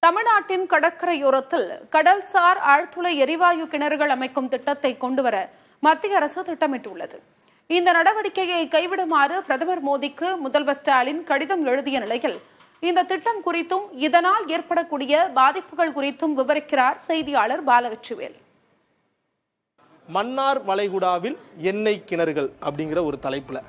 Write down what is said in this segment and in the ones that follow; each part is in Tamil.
தமிழ்நாட்டின் கடற்கரையோரத்தில் கடல்சார் ஆழ்துளை எரிவாயு கிணறுகள் அமைக்கும் திட்டத்தை கொண்டுவர மத்திய அரசு திட்டமிட்டுள்ளது. இந்த நடவடிக்கையை கைவிடுமாறு பிரதமர் மோடிக்கு முதல்வர் ஸ்டாலின் கடிதம் எழுதிய நிலையில் இந்த திட்டம் குறித்தும் இதனால் ஏற்படக்கூடிய பாதிப்புகள் குறித்தும் விவரிக்கிறார் செய்தியாளர் பாலவெற்றிவேல். மன்னார் வளைகுடாவில் எண்ணெய் கிணறுகள் அப்படிங்கிற ஒரு தலைப்புல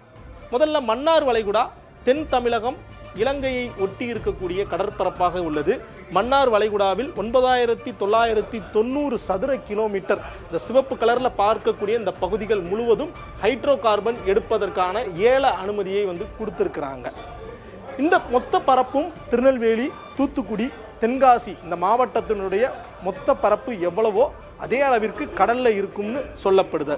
முதல்ல மன்னார் வளைகுடா தென் தமிழகம் இலங்கையை ஒட்டி இருக்கக்கூடிய கடற்பரப்பாக உள்ளது. மன்னார் வளைகுடாவில் 9990 சதுர கிலோமீட்டர் இந்த சிவப்பு கலர்ல பார்க்கக்கூடிய இந்த பகுதிகள் முழுவதும் ஹைட்ரோ கார்பன் எடுப்பதற்கான ஏல அனுமதியை கொடுத்திருக்கிறாங்க. இந்த மொத்த பரப்பும் திருநெல்வேலி, தூத்துக்குடி, தென்காசி இந்த மாவட்டத்தினுடைய மொத்த பரப்பு எவ்வளவோ அதே அளவிற்கு கடல்ல இருக்கும்னு சொல்லப்படுது.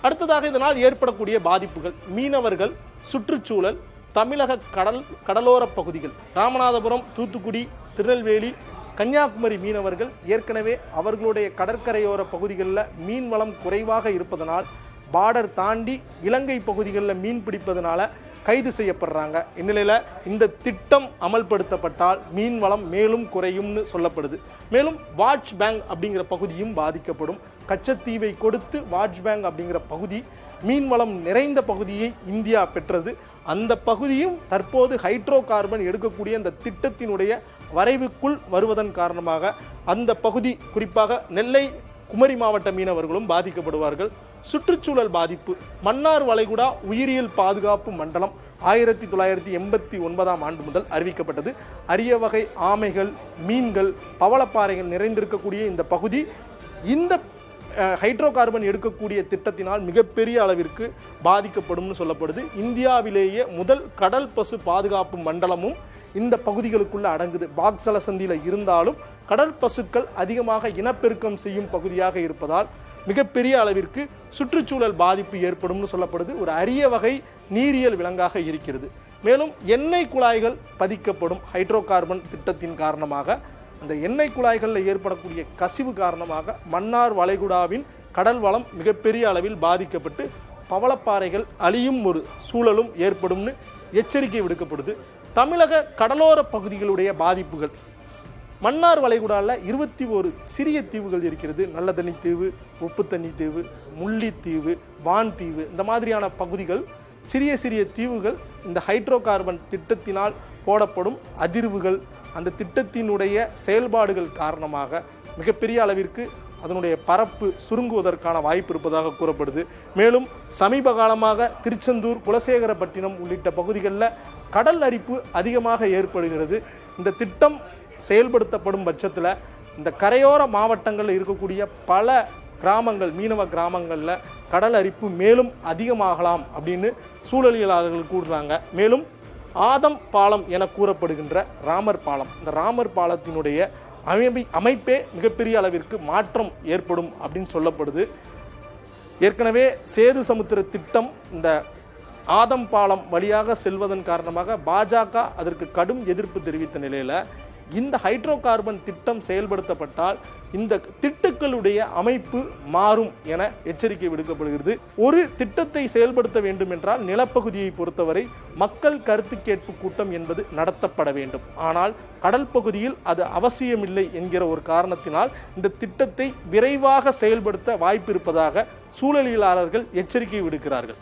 அடுத்ததாக இதனால் ஏற்படக்கூடிய பாதிப்புகள், மீனவர்கள், சுற்றுச்சூழல், தமிழக கடலோர பகுதிகள், ராமநாதபுரம், தூத்துக்குடி, திருநெல்வேலி, கன்னியாகுமரி மீனவர்கள் ஏற்கனவே அவர்களுடைய கடற்கரையோர பகுதிகளில் மீன் வளம் குறைவாக இருப்பதனால் பார்டர் தாண்டி இலங்கை பகுதிகளில் மீன் பிடிப்பதனால கைது செய்யப்படுறாங்க. இந்நிலையில் இந்த திட்டம் அமல்படுத்தப்பட்டால் மீன் வளம் மேலும் குறையும்னு சொல்லப்படுது. மேலும் வாட்ச் பேங்க் அப்படிங்கிற பகுதியும் பாதிக்கப்படும். கச்சத்தீவை கொடுத்து வாட்ச் பேங்க் அப்படிங்கிற பகுதி மீன் வளம் நிறைந்த பகுதியை இந்தியா பெற்றது. அந்த பகுதியும் தற்போது ஹைட்ரோ கார்பன் எடுக்கக்கூடிய இந்த திட்டத்தினுடைய வரைவுக்குள் வருவதன் காரணமாக அந்த பகுதி, குறிப்பாக நெல்லை, குமரி மாவட்ட மீனவர்களும் பாதிக்கப்படுவார்கள். சுற்றுச்சூழல் பாதிப்பு, மன்னார் வளைகுடா உயிரியல் பாதுகாப்பு மண்டலம் 1989 ஆண்டு முதல் அறிவிக்கப்பட்டது. அரிய வகை ஆமைகள், மீன்கள், பவளப்பாறைகள் நிறைந்திருக்கக்கூடிய இந்த பகுதி இந்த ஹைட்ரோ கார்பன் எடுக்கக்கூடிய திட்டத்தினால் மிகப்பெரிய அளவிற்கு பாதிக்கப்படும் சொல்லப்படுது. இந்தியாவிலேயே முதல் கடல் பசு பாதுகாப்பு மண்டலமும் இந்த பகுதிகளுக்குள்ள அடங்குது. பாக்சலசந்தியில் இருந்தாலும் கடல் பசுக்கள் அதிகமாக இனப்பெருக்கம் செய்யும் பகுதியாக இருப்பதால் மிகப்பெரிய அளவிற்கு சுற்றுச்சூழல் பாதிப்பு ஏற்படும் சொல்லப்படுது. ஒரு அரிய வகை நீரியல் விலங்காக இருக்கிறது. மேலும் எண்ணெய் குழாய்கள் பதிக்கப்படும். ஹைட்ரோ கார்பன் திட்டத்தின் காரணமாக அந்த எண்ணெய் குழாய்களில் ஏற்படக்கூடிய கசிவு காரணமாக மன்னார் வளைகுடாவின் கடல் வளம் மிகப்பெரிய அளவில் பாதிக்கப்பட்டு பவளப்பாறைகள் அழியும் ஒரு சூழலும் ஏற்படும்னு எச்சரிக்கை விடுக்கப்படுது. தமிழக கடலோர பகுதிகளுடைய பாதிப்புகள், மன்னார் வளைகுடாவில் 21 சிறிய தீவுகள் இருக்கிறது. நல்ல தண்ணி தீவு, உப்பு தண்ணி தீவு, முள்ளித்தீவு, வான் தீவு, இந்த மாதிரியான பகுதிகள், சிறிய சிறிய தீவுகள் இந்த ஹைட்ரோ கார்பன் திட்டத்தினால் போடப்படும் அதிர்வுகள், அந்த திட்டத்தினுடைய செயல்பாடுகள் காரணமாக மிகப்பெரிய அளவிற்கு அதனுடைய பரப்பு சுருங்குவதற்கான வாய்ப்பு இருப்பதாக கூறப்படுது. மேலும் சமீப காலமாக திருச்செந்தூர், குலசேகரப்பட்டினம் உள்ளிட்ட பகுதிகளில் கடல் அரிப்பு அதிகமாக ஏற்படுகிறது. இந்த திட்டம் செயல்படுத்தப்படும் பட்சத்தில் இந்த கரையோர மாவட்டங்களில் இருக்கக்கூடிய பல கிராமங்கள், மீனவ கிராமங்களில் கடல் அரிப்பு மேலும் அதிகமாகலாம் அப்படின்னு சூழலியலாளர்கள் கூறுறாங்க. மேலும் ஆதம் பாலம் என கூறப்படுகின்ற ராமர் பாலம், இந்த ராமர் பாலத்தினுடைய அமைப்பே மிகப்பெரிய அளவிற்கு மாற்றம் ஏற்படும் அப்படின்னு சொல்லப்படுது. ஏற்கனவே சேது சமுத்திர திட்டம் இந்த ஆதம் பாலம் வழியாக செல்வதன் காரணமாக பாஜக அதற்கு கடும் எதிர்ப்பு தெரிவித்த நிலையில் இந்த ஹைட்ரோ கார்பன் திட்டம் செயல்படுத்தப்பட்டால் இந்த திட்டுக்களுடைய அமைப்பு மாறும் என எச்சரிக்கை விடுக்கப்படுகிறது. ஒரு திட்டத்தை செயல்படுத்த வேண்டும் என்றால் நிலப்பகுதியை பொறுத்தவரை மக்கள் கருத்து கேட்பு கூட்டம் என்பது நடத்தப்பட வேண்டும். ஆனால் கடல் பகுதியில் அது அவசியமில்லை என்கிற ஒரு காரணத்தினால் இந்த திட்டத்தை விரைவாக செயல்படுத்த வாய்ப்பு இருப்பதாக சூழலியலாளர்கள் எச்சரிக்கை விடுக்கிறார்கள்.